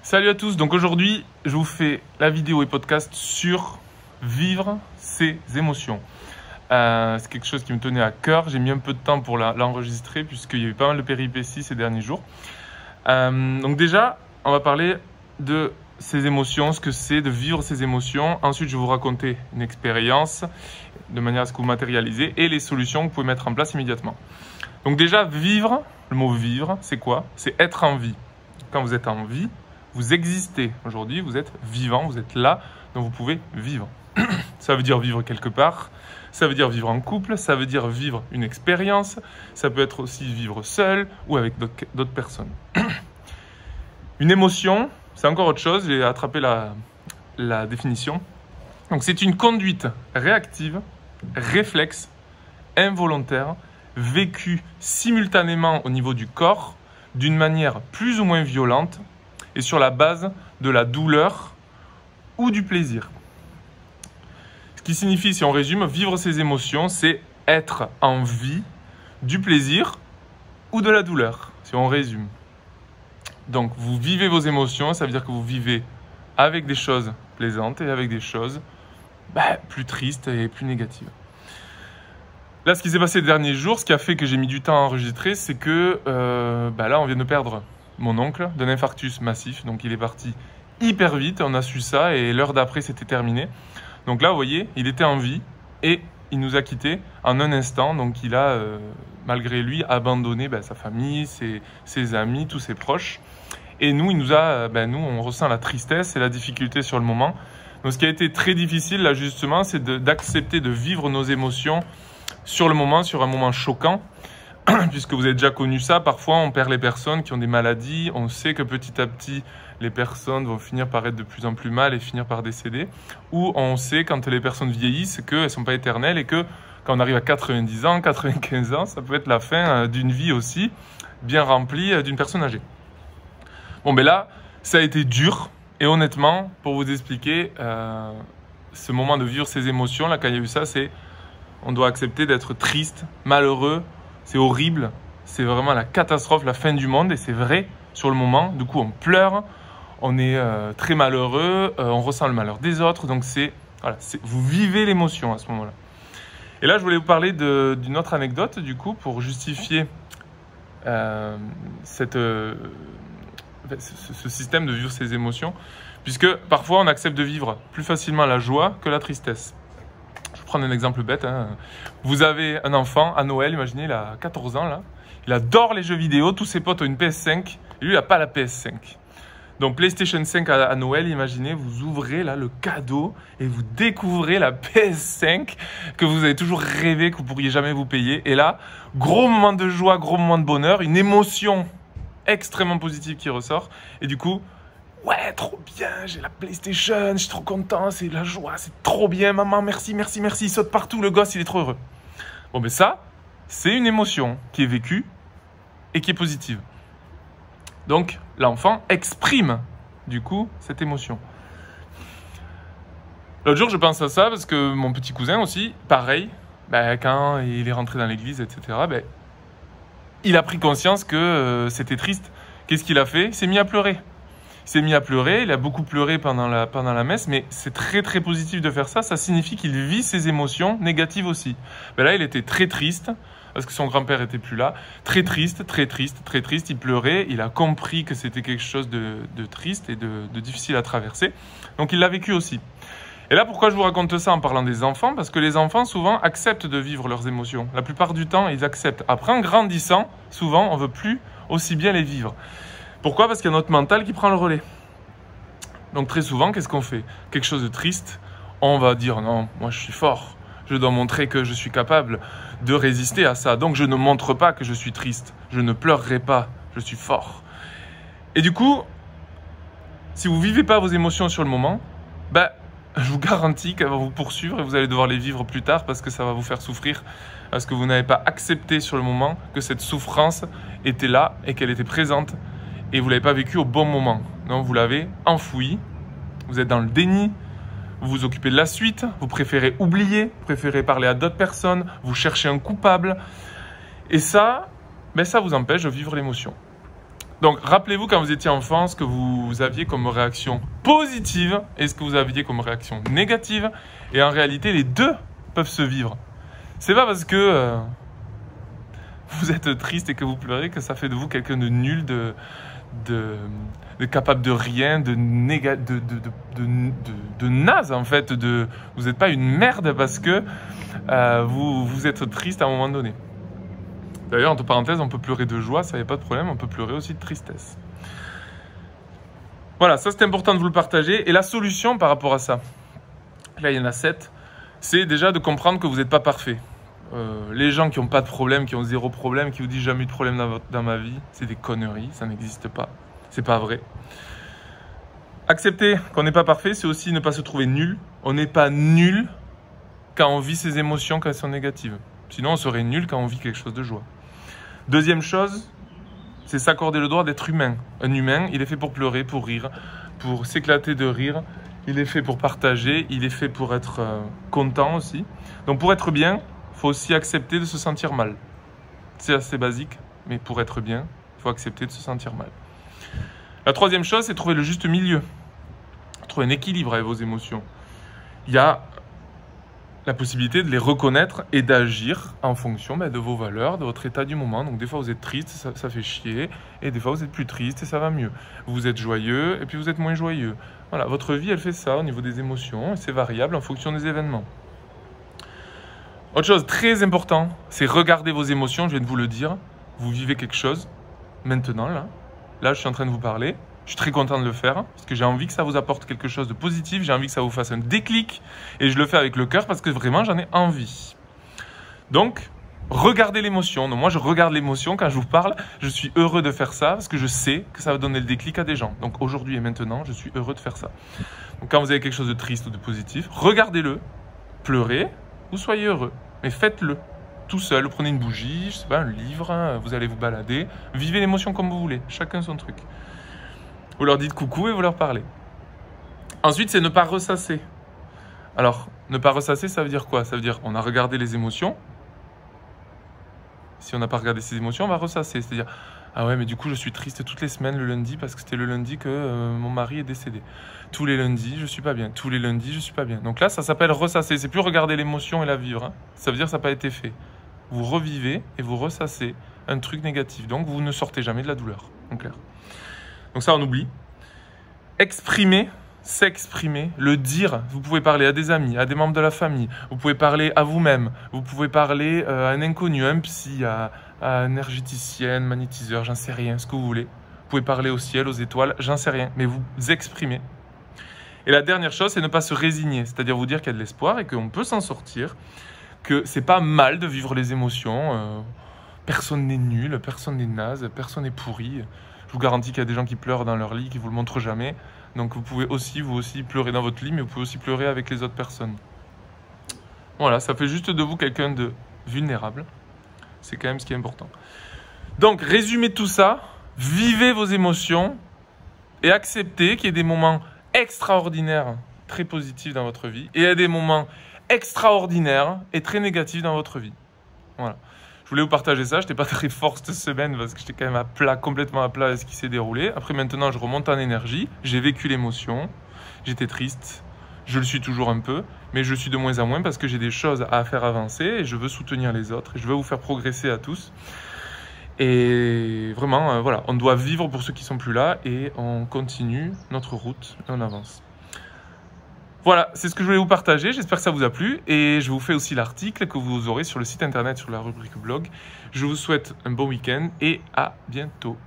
Salut à tous, donc aujourd'hui je vous fais la vidéo et podcast sur vivre ses émotions. C'est quelque chose qui me tenait à cœur, j'ai mis un peu de temps pour l'enregistrer puisqu'il y a eu pas mal de péripéties ces derniers jours. Donc déjà, on va parler de ces émotions, ce que c'est de vivre ces émotions. Ensuite, je vais vous raconter une expérience de manière à ce que vous matérialisez et les solutions que vous pouvez mettre en place immédiatement. Donc déjà, vivre, le mot vivre, c'est quoi? C'est être en vie. Quand vous êtes en vie, vous existez. Aujourd'hui, vous êtes vivant, vous êtes là, donc vous pouvez vivre. Ça veut dire vivre quelque part, ça veut dire vivre en couple, ça veut dire vivre une expérience, ça peut être aussi vivre seul ou avec d'autres personnes. Une émotion, c'est encore autre chose, j'ai attrapé la définition. Donc c'est une conduite réactive, réflexe, involontaire, vécue simultanément au niveau du corps, d'une manière plus ou moins violente, et sur la base de la douleur ou du plaisir. Ce qui signifie, si on résume, vivre ses émotions, c'est être en vie du plaisir ou de la douleur, si on résume. Donc, vous vivez vos émotions, ça veut dire que vous vivez avec des choses plaisantes et avec des choses plus tristes et plus négatives. Là, ce qui s'est passé les derniers jours, ce qui a fait que j'ai mis du temps à enregistrer, c'est que là, on vient de perdre mon oncle d'un infarctus massif. Donc, il est parti hyper vite. On a su ça et l'heure d'après, c'était terminé. Donc là, vous voyez, il était en vie et il nous a quittés en un instant. Donc, il a, malgré lui, abandonné sa famille, ses amis, tous ses proches. Et nous, il nous a, nous, on ressent la tristesse et la difficulté sur le moment. Donc, ce qui a été très difficile, là, justement, c'est d'accepter de vivre nos émotions sur le moment, sur un moment choquant. Puisque vous avez déjà connu ça, parfois on perd les personnes qui ont des maladies, on sait que petit à petit les personnes vont finir par être de plus en plus mal et finir par décéder, ou on sait quand les personnes vieillissent qu'elles ne sont pas éternelles et que quand on arrive à 90 ans, 95 ans, ça peut être la fin d'une vie aussi bien remplie d'une personne âgée. Bon là, ça a été dur et honnêtement, pour vous expliquer, ce moment de vivre ces émotions, là quand il y a eu ça, c'est on doit accepter d'être triste, malheureux. C'est horrible, c'est vraiment la catastrophe, la fin du monde et c'est vrai sur le moment. Du coup, on pleure, on est très malheureux, on ressent le malheur des autres. Donc, vous vivez l'émotion à ce moment-là. Et là, je voulais vous parler d'une autre anecdote, du coup, pour justifier ce système de vivre ces émotions. Puisque parfois, on accepte de vivre plus facilement la joie que la tristesse. Prendre un exemple bête, Vous avez un enfant à Noël, imaginez, il a 14 ans là, il adore les jeux vidéo, tous ses potes ont une PS5 et lui il n'a pas la PS5. Donc PlayStation 5 à Noël, imaginez, vous ouvrez là le cadeau et vous découvrez la PS5 que vous avez toujours rêvé que vous pourriez jamais vous payer. Et là, gros moment de joie, gros moment de bonheur, une émotion extrêmement positive qui ressort et du coup, ouais, trop bien, j'ai la PlayStation, je suis trop content, c'est la joie, c'est trop bien, maman, merci, merci, merci, il saute partout, le gosse, il est trop heureux. Bon, ça, c'est une émotion qui est vécue et qui est positive. Donc, l'enfant exprime, du coup, cette émotion. L'autre jour, je pense à ça parce que mon petit cousin aussi, pareil, quand il est rentré dans l'église, etc., il a pris conscience que c'était triste. Qu'est-ce qu'il a fait? Il s'est mis à pleurer. Il s'est mis à pleurer, il a beaucoup pleuré pendant la messe, mais c'est très très positif de faire ça. Ça signifie qu'il vit ses émotions négatives aussi. Là, il était très triste parce que son grand-père était plus là. Très triste, très triste, très triste. Il pleurait, il a compris que c'était quelque chose de triste et de difficile à traverser. Donc, il l'a vécu aussi. Et là, pourquoi je vous raconte ça en parlant des enfants? Parce que les enfants, souvent, acceptent de vivre leurs émotions. La plupart du temps, ils acceptent. Après, en grandissant, souvent, on ne veut plus aussi bien les vivre. Pourquoi? Parce qu'il y a notre mental qui prend le relais. Donc très souvent, qu'est-ce qu'on fait? Quelque chose de triste, on va dire non, moi je suis fort. Je dois montrer que je suis capable de résister à ça. Donc je ne montre pas que je suis triste. Je ne pleurerai pas, je suis fort. Et du coup, si vous ne vivez pas vos émotions sur le moment, je vous garantis qu'elles vont vous poursuivre et vous allez devoir les vivre plus tard parce que ça va vous faire souffrir. Parce que vous n'avez pas accepté sur le moment que cette souffrance était là et qu'elle était présente. Et vous ne l'avez pas vécu au bon moment. Donc vous l'avez enfoui, vous êtes dans le déni, vous vous occupez de la suite, vous préférez oublier, vous préférez parler à d'autres personnes, vous cherchez un coupable. Et ça, ça vous empêche de vivre l'émotion. Donc, rappelez-vous quand vous étiez enfant, ce que vous aviez comme réaction positive et ce que vous aviez comme réaction négative. Et en réalité, les deux peuvent se vivre. C'est pas parce que vous êtes triste et que vous pleurez que ça fait de vous quelqu'un de nul, de capable de rien, de naze en fait. Vous n'êtes pas une merde parce que vous êtes triste à un moment donné. D'ailleurs, entre parenthèses, on peut pleurer de joie, ça n'y a pas de problème, on peut pleurer aussi de tristesse. Voilà, ça c'est important de vous le partager. Et la solution par rapport à ça, là il y en a 7, c'est déjà de comprendre que vous n'êtes pas parfait. Les gens qui n'ont pas de problème, qui ont 0 problème, qui vous disent jamais eu de problème dans ma vie, c'est des conneries, ça n'existe pas, c'est pas vrai. Accepter qu'on n'est pas parfait, c'est aussi ne pas se trouver nul. On n'est pas nul quand on vit ses émotions quand elles sont négatives. Sinon, on serait nul quand on vit quelque chose de joie. Deuxième chose, c'est s'accorder le droit d'être humain. Un humain, il est fait pour pleurer, pour rire, pour s'éclater de rire. Il est fait pour partager, il est fait pour être content aussi. Donc pour être bien, il faut aussi accepter de se sentir mal. C'est assez basique, mais pour être bien, il faut accepter de se sentir mal. La troisième chose, c'est trouver le juste milieu. Trouver un équilibre avec vos émotions. Il y a la possibilité de les reconnaître et d'agir en fonction de vos valeurs, de votre état du moment. Donc des fois vous êtes triste, ça fait chier, et des fois vous êtes plus triste et ça va mieux. Vous êtes joyeux et puis vous êtes moins joyeux. Voilà, votre vie elle fait ça au niveau des émotions, et c'est variable en fonction des événements. Autre chose très important, c'est regarder vos émotions, je viens de vous le dire. Vous vivez quelque chose, maintenant là je suis en train de vous parler. Je suis très content de le faire parce que j'ai envie que ça vous apporte quelque chose de positif. J'ai envie que ça vous fasse un déclic et je le fais avec le cœur parce que vraiment j'en ai envie. Donc, regardez l'émotion. Donc moi, je regarde l'émotion quand je vous parle. Je suis heureux de faire ça parce que je sais que ça va donner le déclic à des gens. Donc aujourd'hui et maintenant, je suis heureux de faire ça. Donc quand vous avez quelque chose de triste ou de positif, regardez-le, pleurez ou soyez heureux. Mais faites-le tout seul. Prenez une bougie, je sais pas, un livre, vous allez vous balader. Vivez l'émotion comme vous voulez. Chacun son truc. Vous leur dites coucou et vous leur parlez. Ensuite, c'est ne pas ressasser. Alors, ne pas ressasser, ça veut dire quoi? Ça veut dire on a regardé les émotions. Si on n'a pas regardé ces émotions, on va ressasser. C'est-à-dire, ah ouais, mais du coup, je suis triste toutes les semaines le lundi parce que c'était le lundi que mon mari est décédé. Tous les lundis, je suis pas bien. Tous les lundis, je suis pas bien. Donc là, ça s'appelle ressasser. C'est plus regarder l'émotion et la vivre. Hein. Ça veut dire que ça n'a pas été fait. Vous revivez et vous ressassez un truc négatif. Donc, vous ne sortez jamais de la douleur, en clair. Donc ça, on oublie. Exprimer, s'exprimer, le dire. Vous pouvez parler à des amis, à des membres de la famille. Vous pouvez parler à vous-même. Vous pouvez parler à un inconnu, à un psy, à un énergéticienne, magnétiseur, j'en sais rien, ce que vous voulez. Vous pouvez parler au ciel, aux étoiles, j'en sais rien. Mais vous exprimez. Et la dernière chose, c'est ne pas se résigner. C'est-à-dire vous dire qu'il y a de l'espoir et qu'on peut s'en sortir. Que c'est pas mal de vivre les émotions. Personne n'est nul, personne n'est naze, personne n'est pourri. Je vous garantis qu'il y a des gens qui pleurent dans leur lit, qui ne vous le montrent jamais. Donc vous pouvez aussi, vous aussi, pleurer dans votre lit, mais vous pouvez aussi pleurer avec les autres personnes. Voilà, ça fait juste de vous quelqu'un de vulnérable. C'est quand même ce qui est important. Donc, résumez tout ça, vivez vos émotions et acceptez qu'il y ait des moments extraordinaires, très positifs dans votre vie, et il y a des moments extraordinaires et très négatifs dans votre vie. Voilà. Je voulais vous partager ça, je n'étais pas très fort cette semaine parce que j'étais quand même à plat, complètement à plat avec ce qui s'est déroulé. Après maintenant je remonte en énergie, j'ai vécu l'émotion, j'étais triste, je le suis toujours un peu, mais je suis de moins en moins parce que j'ai des choses à faire avancer et je veux soutenir les autres et je veux vous faire progresser à tous. Et vraiment, voilà, on doit vivre pour ceux qui sont plus là et on continue notre route et on avance. Voilà, c'est ce que je voulais vous partager, j'espère que ça vous a plu et je vous fais aussi l'article que vous aurez sur le site internet, sur la rubrique blog. Je vous souhaite un bon week-end et à bientôt.